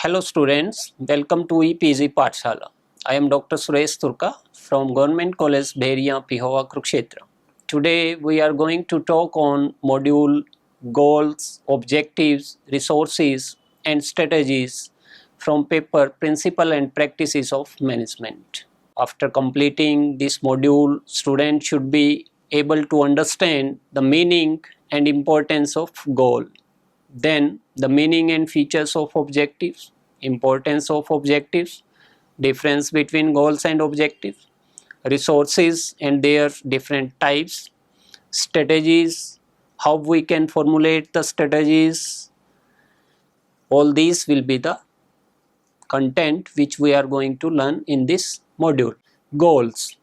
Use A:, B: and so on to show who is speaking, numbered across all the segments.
A: Hello students, welcome to EPZ Pathshala. I am Dr. Suresh Turka from Government College Bheria, Pihova, Kurukshetra. Today we are going to talk on module goals, objectives, resources and strategies from paper Principle and Practices of Management. After completing this module, students should be able to understand the meaning and importance of goal. Then the meaning and features of objectives, importance of objectives, difference between goals and objectives, resources and their different types, strategies, how we can formulate the strategies. All these will be the content which we are going to learn in this module. Goals.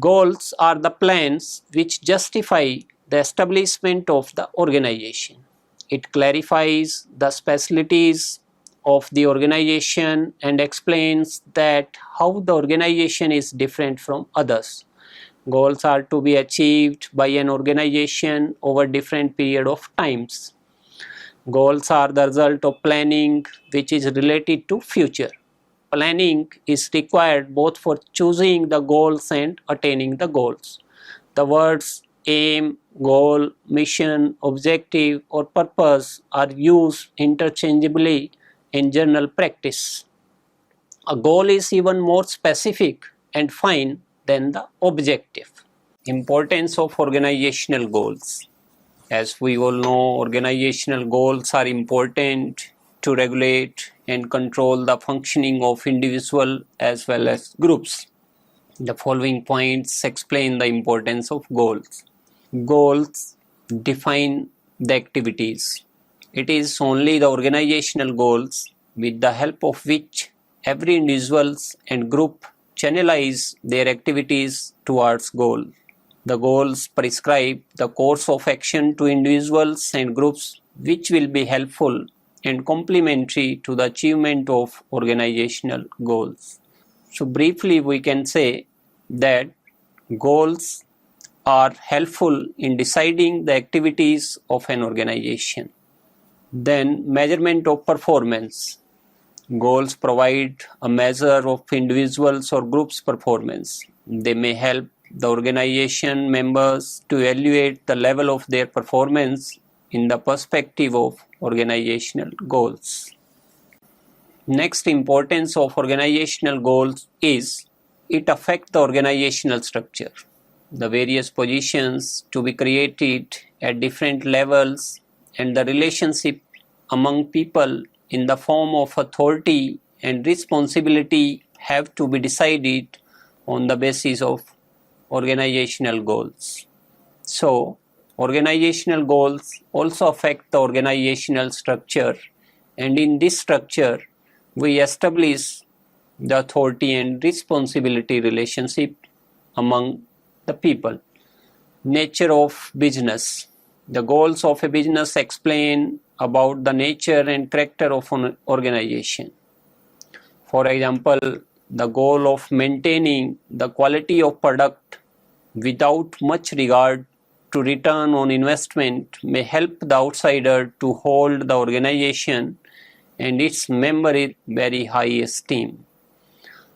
A: Goals are the plans which justify the establishment of the organization. It clarifies the specialties of the organization and explains that how the organization is different from others. Goals are to be achieved by an organization over different period of times. Goals are the result of planning which is related to future. Planning is required both for choosing the goals and attaining the goals. The words aim, goal, mission, objective or purpose are used interchangeably in general practice. A goal is even more specific and fine than the objective. Importance of organizational goals. As we all know, organizational goals are important to regulate and control the functioning of individual as well as groups. The following points explain the importance of goals. Goals define the activities. It is only the organizational goals with the help of which every individuals and group channelize their activities towards goal. The goals prescribe the course of action to individuals and groups which will be helpful and complementary to the achievement of organizational goals. So briefly we can say that goals are helpful in deciding the activities of an organization. Then measurement of performance. Goals provide a measure of individuals or groups' performance. They may help the organization members to evaluate the level of their performance in the perspective of organizational goals. Next importance of organizational goals is it affects the organizational structure. The various positions to be created at different levels and the relationship among people in the form of authority and responsibility have to be decided on the basis of organizational goals. So, organizational goals also affect the organizational structure, and in this structure we establish the authority and responsibility relationship among the people. Nature of business. The goals of a business explain about the nature and character of an organization. For example, the goal of maintaining the quality of product without much regard to return on investment may help the outsider to hold the organization and its member in very high esteem.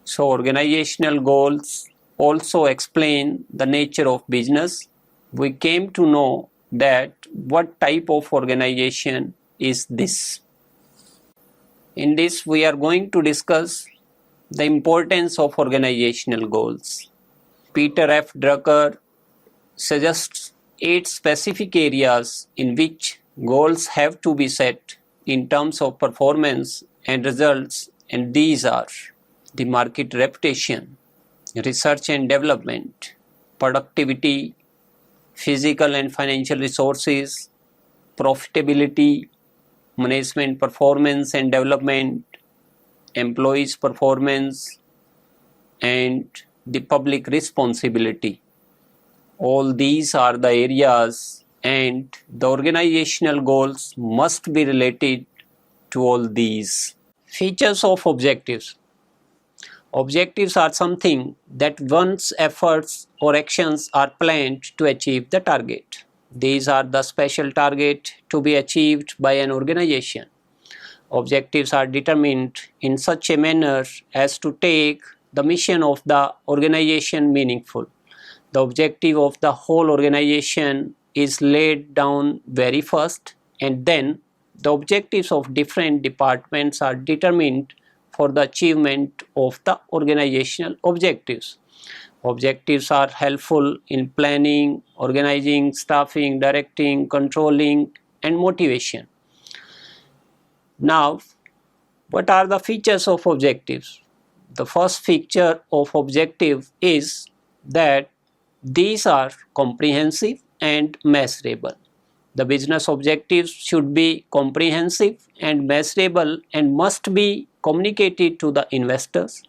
A: So organizational goals also explain the nature of business. We came to know that what type of organization is this. In this we are going to discuss the importance of organizational goals. Peter F. Drucker suggests 8 specific areas in which goals have to be set in terms of performance and results, and these are the market reputation, research and development, productivity, physical and financial resources, profitability, management performance and development, employees performance, and the public responsibility. All these are the areas and the organizational goals must be related to all these. Features of objectives. Objectives are something that one's efforts or actions are planned to achieve the target. These are the special target to be achieved by an organization. Objectives are determined in such a manner as to take the mission of the organization meaningful. The objective of the whole organization is laid down very first, and then the objectives of different departments are determined for the achievement of the organizational objectives. Objectives are helpful in planning, organizing, staffing, directing, controlling, and motivation. Now, what are the features of objectives? The first feature of objective is that these are comprehensive and measurable. The business objectives should be comprehensive and measurable and must be communicated to the investors,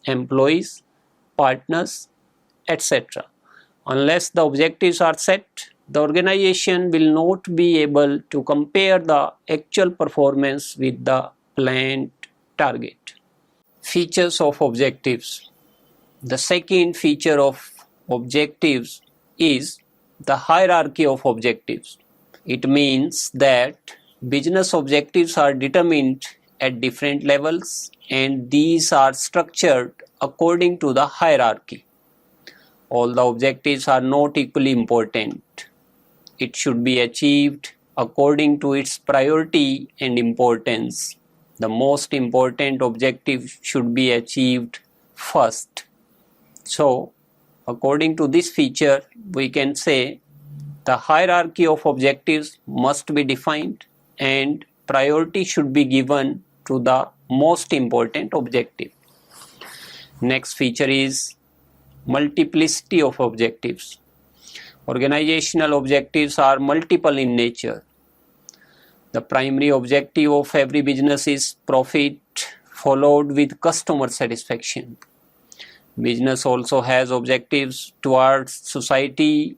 A: employees, partners, etc. Unless the objectives are set, the organization will not be able to compare the actual performance with the planned target. Features of objectives. The second feature of objectives is the hierarchy of objectives. It means that business objectives are determined at different levels and these are structured according to the hierarchy. All the objectives are not equally important. It should be achieved according to its priority and importance. The most important objective should be achieved first. So, according to this feature, we can say the hierarchy of objectives must be defined and priority should be given to the most important objective. Next feature is multiplicity of objectives. Organizational objectives are multiple in nature. The primary objective of every business is profit, followed with customer satisfaction. Business also has objectives towards society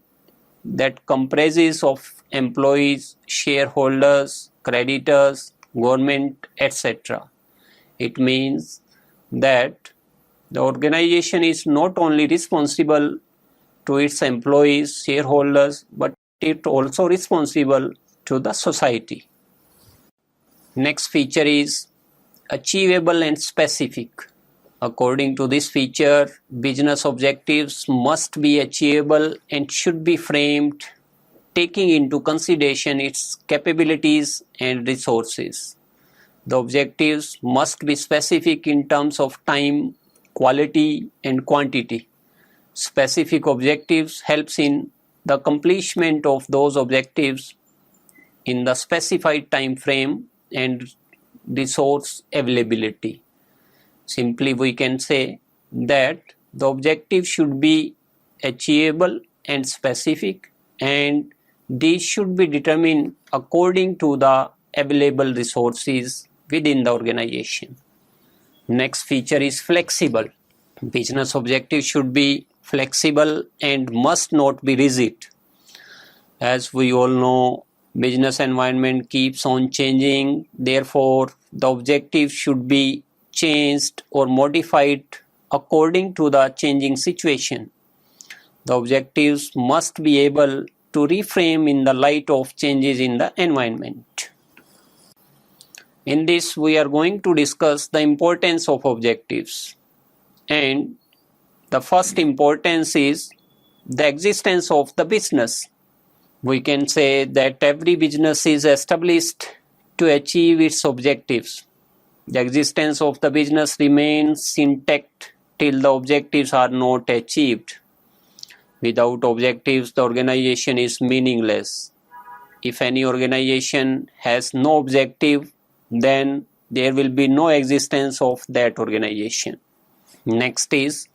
A: that comprises of employees, shareholders, creditors, government, etc. It means that the organization is not only responsible to its employees, shareholders, but it also responsible to the society. Next feature is achievable and specific. According to this feature, business objectives must be achievable and should be framed taking into consideration its capabilities and resources. The objectives must be specific in terms of time, quality, and quantity. Specific objectives helps in the accomplishment of those objectives in the specified time frame and resource availability. Simply we can say that the objective should be achievable and specific and these should be determined according to the available resources within the organization. Next feature is flexible. Business objectives should be flexible and must not be rigid. As we all know, business environment keeps on changing, therefore the objective should be changed or modified according to the changing situation. The objectives must be able to reframe in the light of changes in the environment. In this, we are going to discuss the importance of objectives. And the first importance is the existence of the business. We can say that every business is established to achieve its objectives. The existence of the business remains intact till the objectives are not achieved. Without objectives, the organization is meaningless. If any organization has no objective, then there will be no existence of that organization. Next is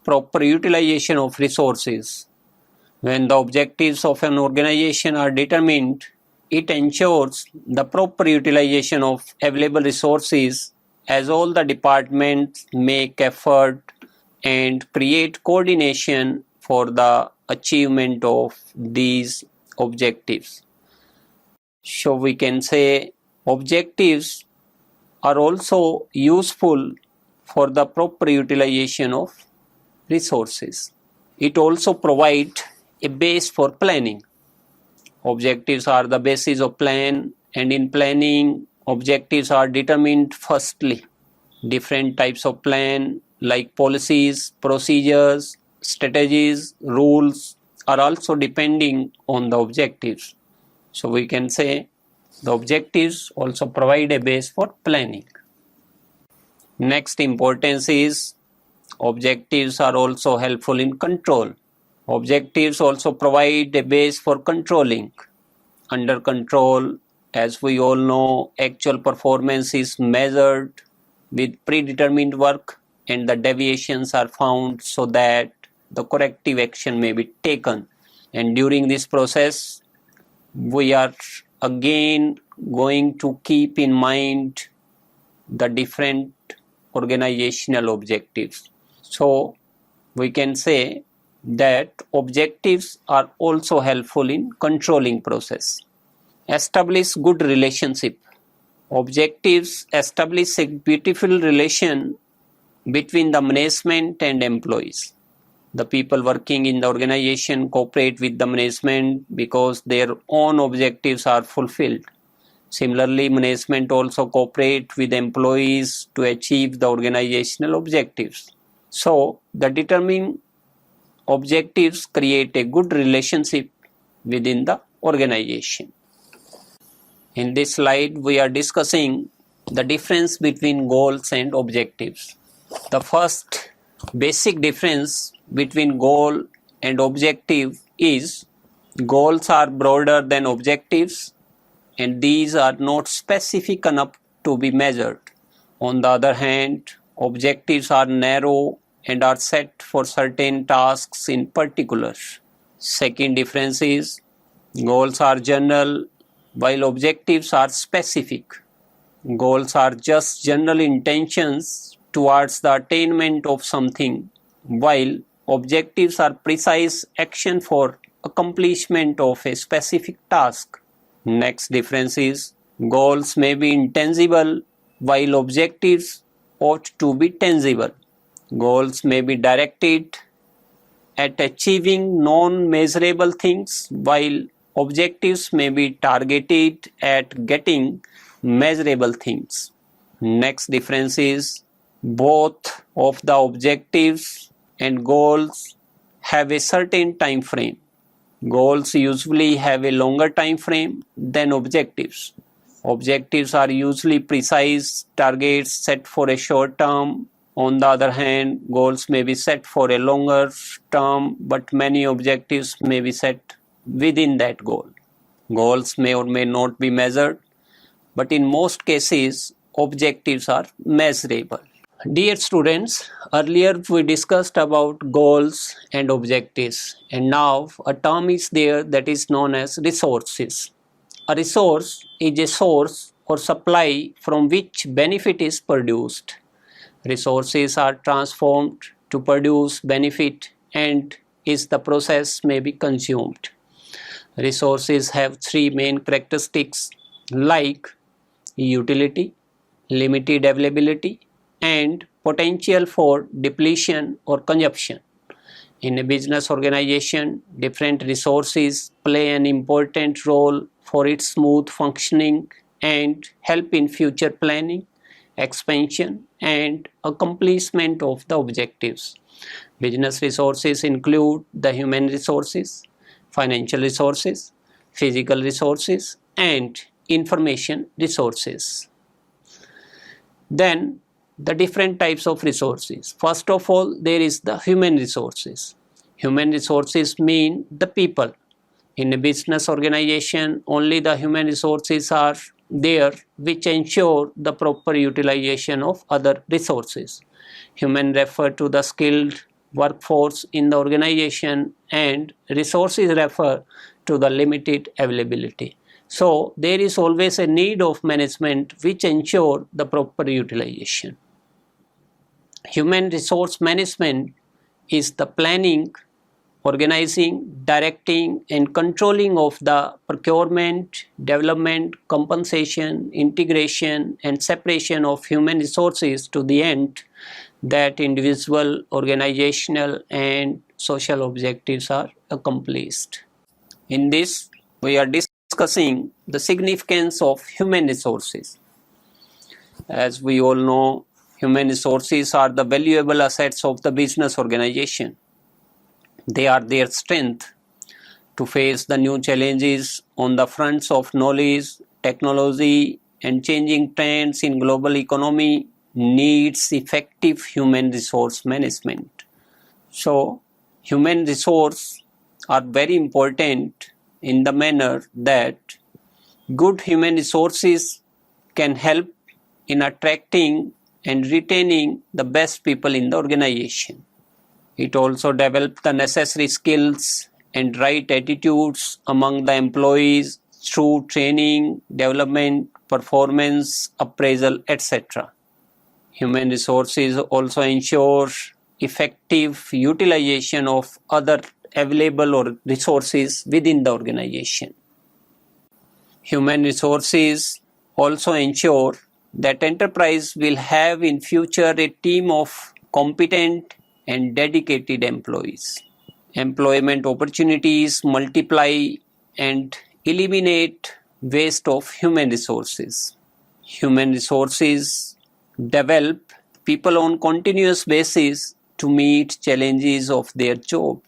A: proper utilization of resources. When the objectives of an organization are determined, it ensures the proper utilization of available resources as all the departments make effort and create coordination for the achievement of these objectives. So we can say objectives are also useful for the proper utilization of resources. It also provides a base for planning. Objectives are the basis of plan, and in planning, objectives are determined firstly. Different types of plan like policies, procedures, strategies, rules are also depending on the objectives. So we can say the objectives also provide a base for planning. Next importance is objectives are also helpful in control. Objectives also provide a base for controlling. Under control, as we all know, actual performance is measured with predetermined work and the deviations are found so that the corrective action may be taken. And during this process, we are again going to keep in mind the different organizational objectives. So we can say that objectives are also helpful in controlling process. Establish good relationship. Objectives establish a beautiful relation between the management and employees. The people working in the organization cooperate with the management because their own objectives are fulfilled. Similarly, management also cooperate with employees to achieve the organizational objectives. So, the determined objectives create a good relationship within the organization. In this slide, we are discussing the difference between goals and objectives. The first basic difference between goal and objective is goals are broader than objectives and these are not specific enough to be measured. On the other hand, objectives are narrow and are set for certain tasks in particular. Second difference is goals are general while objectives are specific. Goals are just general intentions towards the attainment of something, while objectives are precise action for accomplishment of a specific task. Next difference is goals may be intangible while objectives ought to be tangible. Goals may be directed at achieving non-measurable things while objectives may be targeted at getting measurable things. Next difference is both of the objectives and goals have a certain time frame. Goals usually have a longer time frame than objectives. Objectives are usually precise targets set for a short term. On the other hand, goals may be set for a longer term, but many objectives may be set within that goal. Goals may or may not be measured, but in most cases, objectives are measurable. Dear students, earlier we discussed about goals and objectives, and now a term is there that is known as resources. A resource is a source or supply from which benefit is produced. Resources are transformed to produce benefit and is the process may be consumed. Resources have three main characteristics like utility, limited availability, and potential for depletion or consumption. In a business organization, different resources play an important role for its smooth functioning and help in future planning, expansion, and accomplishment of the objectives. Business resources include the human resources, financial resources, physical resources, and information resources. Then the different types of resources. First of all, there is the human resources. Human resources mean the people. In a business organization, only the human resources are there which ensure the proper utilization of other resources. Human refer to the skilled workforce in the organization and resources refer to the limited availability. So there is always a need of management which ensure the proper utilization. Human resource management is the planning, organizing, directing and controlling of the procurement, development, compensation, integration and separation of human resources to the end that individual, organizational and social objectives are accomplished. In this, we are discussing the significance of human resources. As we all know, human resources are the valuable assets of the business organization. They are their strength to face the new challenges on the fronts of knowledge, technology, and changing trends in global economy needs effective human resource management. So, human resources are very important in the manner that good human resources can help in attracting and retaining the best people in the organization. It also develops the necessary skills and right attitudes among the employees through training, development, performance, appraisal, etc. Human resources also ensure effective utilization of other available or resources within the organization. Human resources also ensure that enterprise will have in future a team of competent and dedicated employees. Employment opportunities multiply and eliminate waste of human resources. Human resources develop people on continuous basis to meet challenges of their job.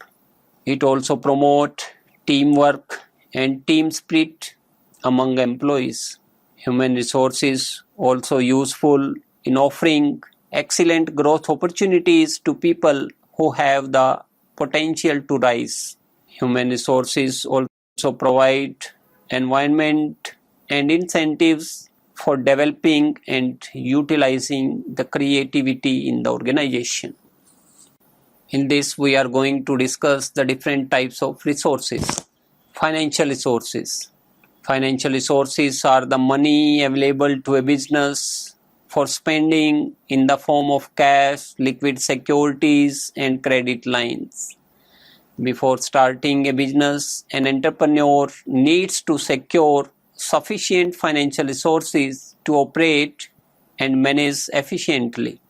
A: It also promotes teamwork and team spirit among employees. Human resources also useful in offering excellent growth opportunities to people who have the potential to rise. Human resources also provide environment and incentives for developing and utilizing the creativity in the organization. In this, we are going to discuss the different types of resources. Financial resources. Financial resources are the money available to a business for spending in the form of cash, liquid securities, and credit lines. Before starting a business, an entrepreneur needs to secure sufficient financial resources to operate and manage efficiently.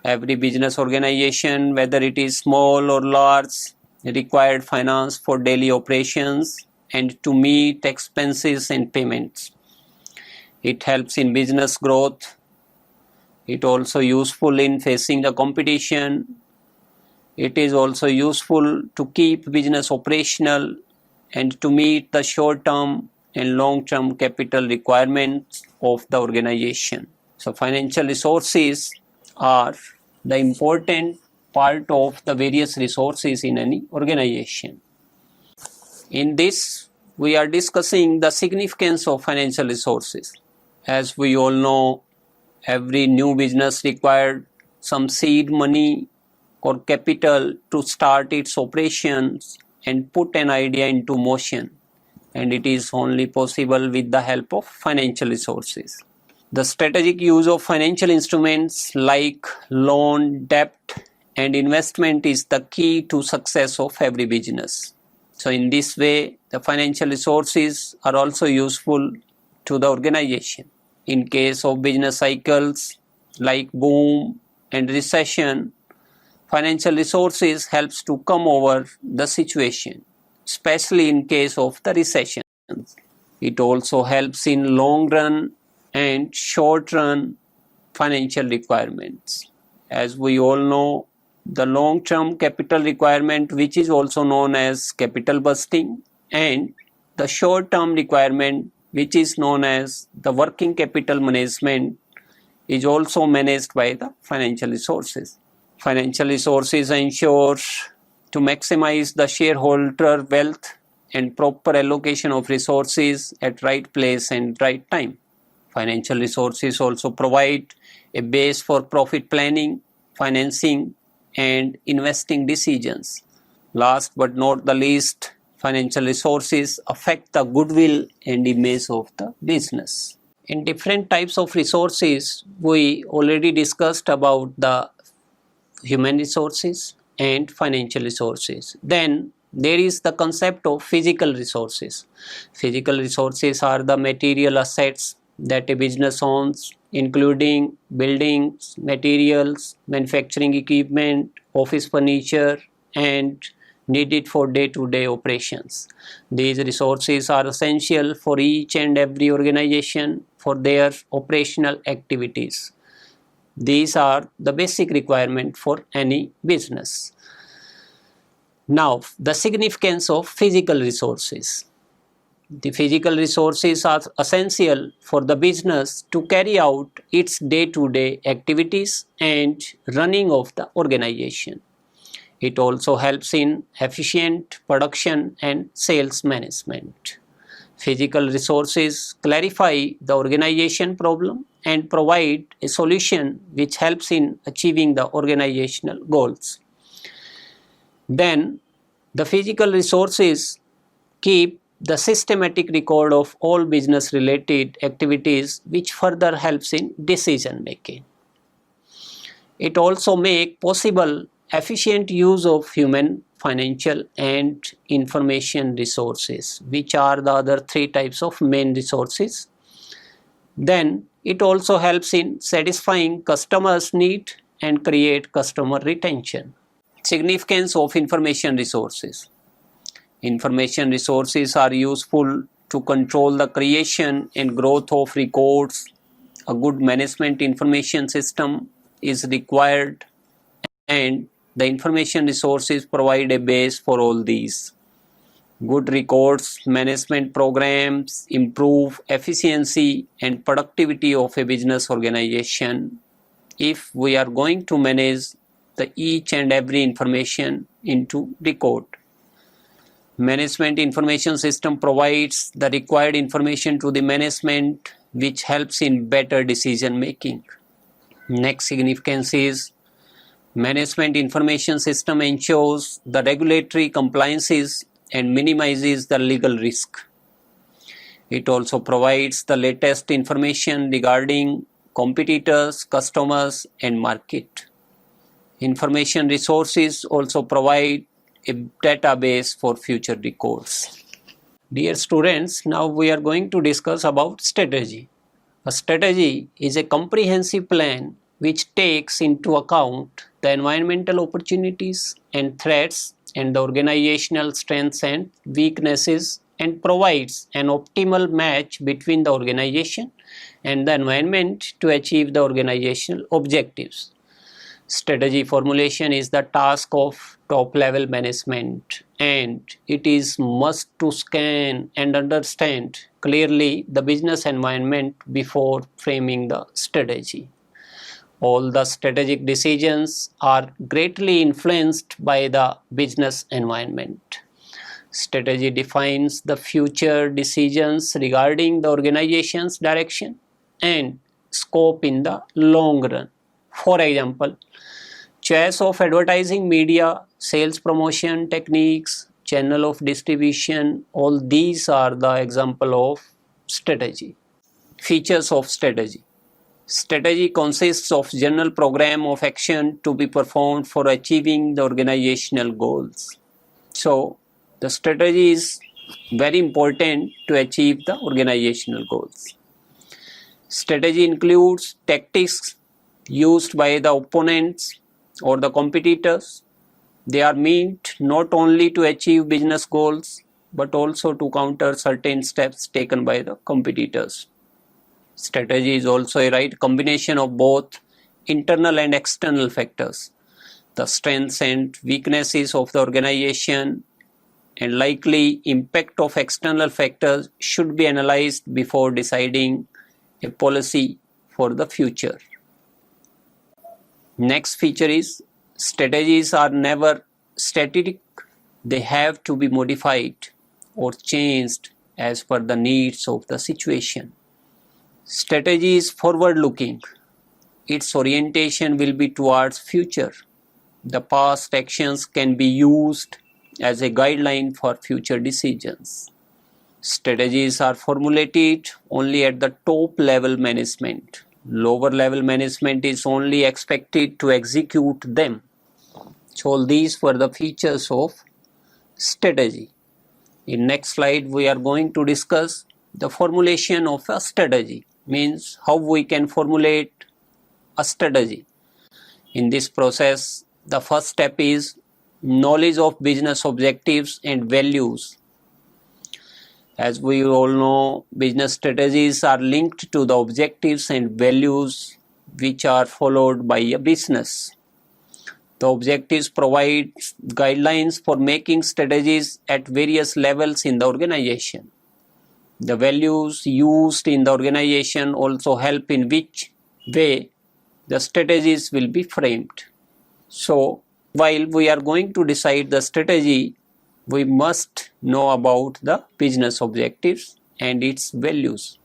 A: Every business organization, whether it is small or large, required finance for daily operations and to meet expenses and payments. It helps in business growth. It also useful in facing the competition. It is also useful to keep business operational and to meet the short-term and long-term capital requirements of the organization. So financial resources are the important part of the various resources in any organization. In this, we are discussing the significance of financial resources. As we all know, every new business required some seed money or capital to start its operations and put an idea into motion, and it is only possible with the help of financial resources. The strategic use of financial instruments like loan, debt, and investment is the key to success of every business. So in this way, the financial resources are also useful to the organization. In case of business cycles like boom and recession, financial resources helps to come over the situation, especially in case of the recession. It also helps in long run and short run financial requirements. As we all know, the long term capital requirement, which is also known as capital busting, and the short term requirement, which is known as the working capital management, is also managed by the financial resources. Financial resources ensure to maximize the shareholder wealth and proper allocation of resources at right place and right time. Financial resources also provide a base for profit planning, financing, and investing decisions. Last but not the least, financial resources affect the goodwill and image of the business. In different types of resources, we already discussed about the human resources and financial resources. Then there is the concept of physical resources. Physical resources are the material assets that a business owns, including buildings, materials, manufacturing equipment, office furniture, and needed for day-to-day operations. These resources are essential for each and every organization for their operational activities. These are the basic requirement for any business. Now, the significance of physical resources. The physical resources are essential for the business to carry out its day-to-day activities and running of the organization. It also helps in efficient production and sales management. Physical resources clarify the organization problem and provide a solution which helps in achieving the organizational goals. Then, the physical resources keep the systematic record of all business related activities, which further helps in decision making. It also makes possible efficient use of human, financial and information resources, which are the other three types of main resources. Then it also helps in satisfying customers' need and create customer retention. Significance of information resources. Information resources are useful to control the creation and growth of records. A good management information system is required, and the information resources provide a base for all these. Good records management programs improve efficiency and productivity of a business organization if we are going to manage the each and every information into record. Management information system provides the required information to the management, which helps in better decision making. Next significance is management information system ensures the regulatory compliances and minimizes the legal risk. It also provides the latest information regarding competitors, customers and market. Information resources also provide a database for future records. Dear students, now we are going to discuss about strategy. A strategy is a comprehensive plan which takes into account the environmental opportunities and threats and the organizational strengths and weaknesses and provides an optimal match between the organization and the environment to achieve the organizational objectives. Strategy formulation is the task of top level management, and it is must to scan and understand clearly the business environment before framing the strategy. All the strategic decisions are greatly influenced by the business environment. Strategy defines the future decisions regarding the organization's direction and scope in the long run. For example, choice of advertising media, sales promotion techniques, channel of distribution, all these are the example of strategy. Features of strategy. Strategy consists of general program of action to be performed for achieving the organizational goals. So, the strategy is very important to achieve the organizational goals. Strategy includes tactics used by the opponents or the competitors. They are meant not only to achieve business goals but also to counter certain steps taken by the competitors. Strategy is also a right combination of both internal and external factors. The strengths and weaknesses of the organization and likely impact of external factors should be analyzed before deciding a policy for the future. Next feature is strategies are never static. They have to be modified or changed as per the needs of the situation. Strategy is forward looking. Its orientation will be towards future. The past actions can be used as a guideline for future decisions. Strategies are formulated only at the top level management. Lower level management is only expected to execute them. So all these were the features of strategy. In next slide we are going to discuss the formulation of a strategy, means how we can formulate a strategy. In this process, the first step is knowledge of business objectives and values. As we all know, business strategies are linked to the objectives and values which are followed by a business. The objectives provide guidelines for making strategies at various levels in the organization. The values used in the organization also help in which way the strategies will be framed. So, while we are going to decide the strategy, we must know about the business objectives and its values.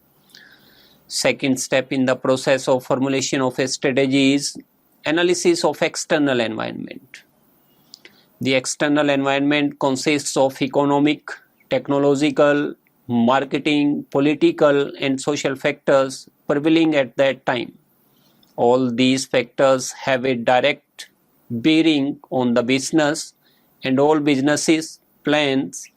A: Second step in the process of formulation of a strategy is analysis of external environment. The external environment consists of economic, technological, marketing, political, and social factors prevailing at that time. All these factors have a direct bearing on the business, and all businesses, plans,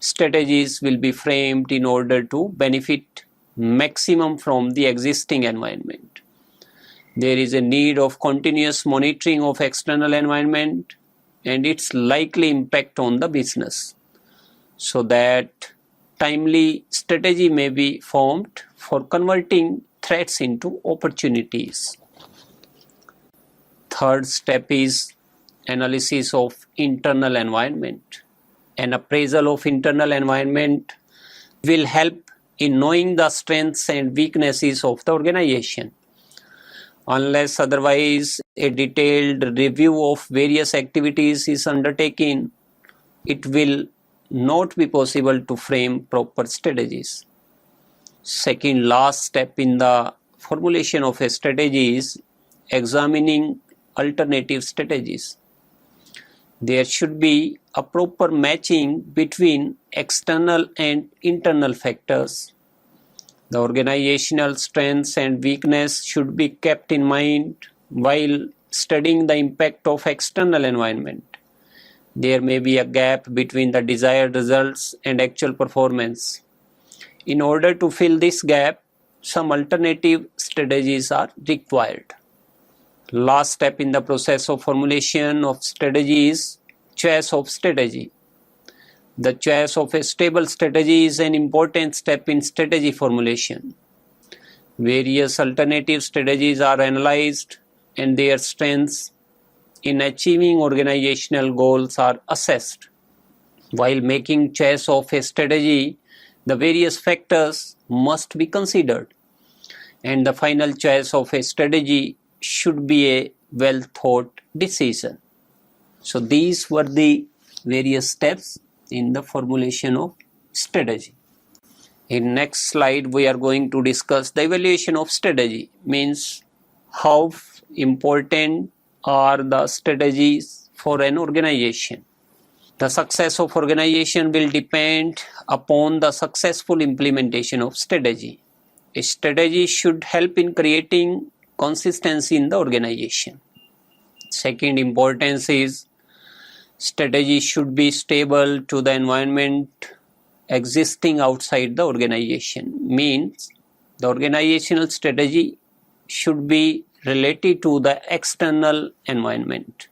A: strategies will be framed in order to benefit maximum from the existing environment. There is a need of continuous monitoring of external environment and its likely impact on the business, so that timely strategy may be formed for converting threats into opportunities. Third step is analysis of internal environment. An appraisal of internal environment will help in knowing the strengths and weaknesses of the organization. Unless otherwise a detailed review of various activities is undertaken, it will not be possible to frame proper strategies. Second last step in the formulation of a strategy is examining alternative strategies. There should be a proper matching between external and internal factors. The organizational strengths and weakness should be kept in mind while studying the impact of external environment. There may be a gap between the desired results and actual performance. In order to fill this gap, some alternative strategies are required. Last step in the process of formulation of strategy is choice of strategy. The choice of a stable strategy is an important step in strategy formulation. Various alternative strategies are analyzed and their strengths in achieving organizational goals are assessed. While making choice of a strategy, the various factors must be considered, and the final choice of a strategy should be a well thought decision. So these were the various steps in the formulation of strategy. In next slide we are going to discuss the evaluation of strategy, means how important are the strategies for an organization. The success of organization will depend upon the successful implementation of strategy. A strategy should help in creating consistency in the organization. Second importance is strategy should be stable to the environment existing outside the organization. Means the organizational strategy should be related to the external environment.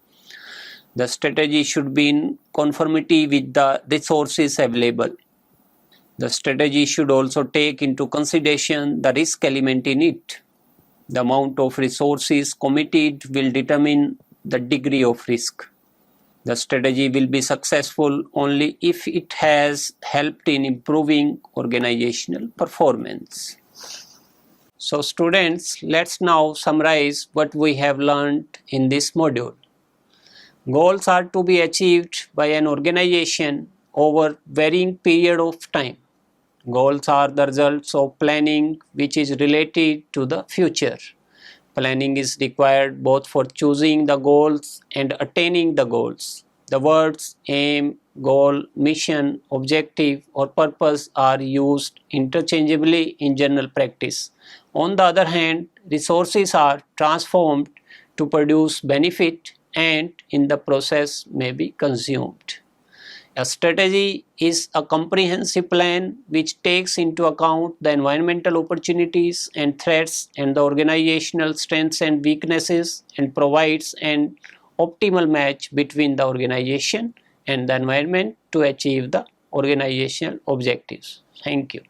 A: The strategy should be in conformity with the resources available. The strategy should also take into consideration the risk element in it. The amount of resources committed will determine the degree of risk. The strategy will be successful only if it has helped in improving organizational performance. So students, let's now summarize what we have learned in this module. Goals are to be achieved by an organization over varying period of time. Goals are the results of planning which is related to the future. Planning is required both for choosing the goals and attaining the goals. The words aim, goal, mission, objective or purpose are used interchangeably in general practice. On the other hand, resources are transformed to produce benefit and in the process may be consumed. A strategy is a comprehensive plan which takes into account the environmental opportunities and threats and the organizational strengths and weaknesses and provides an optimal match between the organization and the environment to achieve the organizational objectives. Thank you.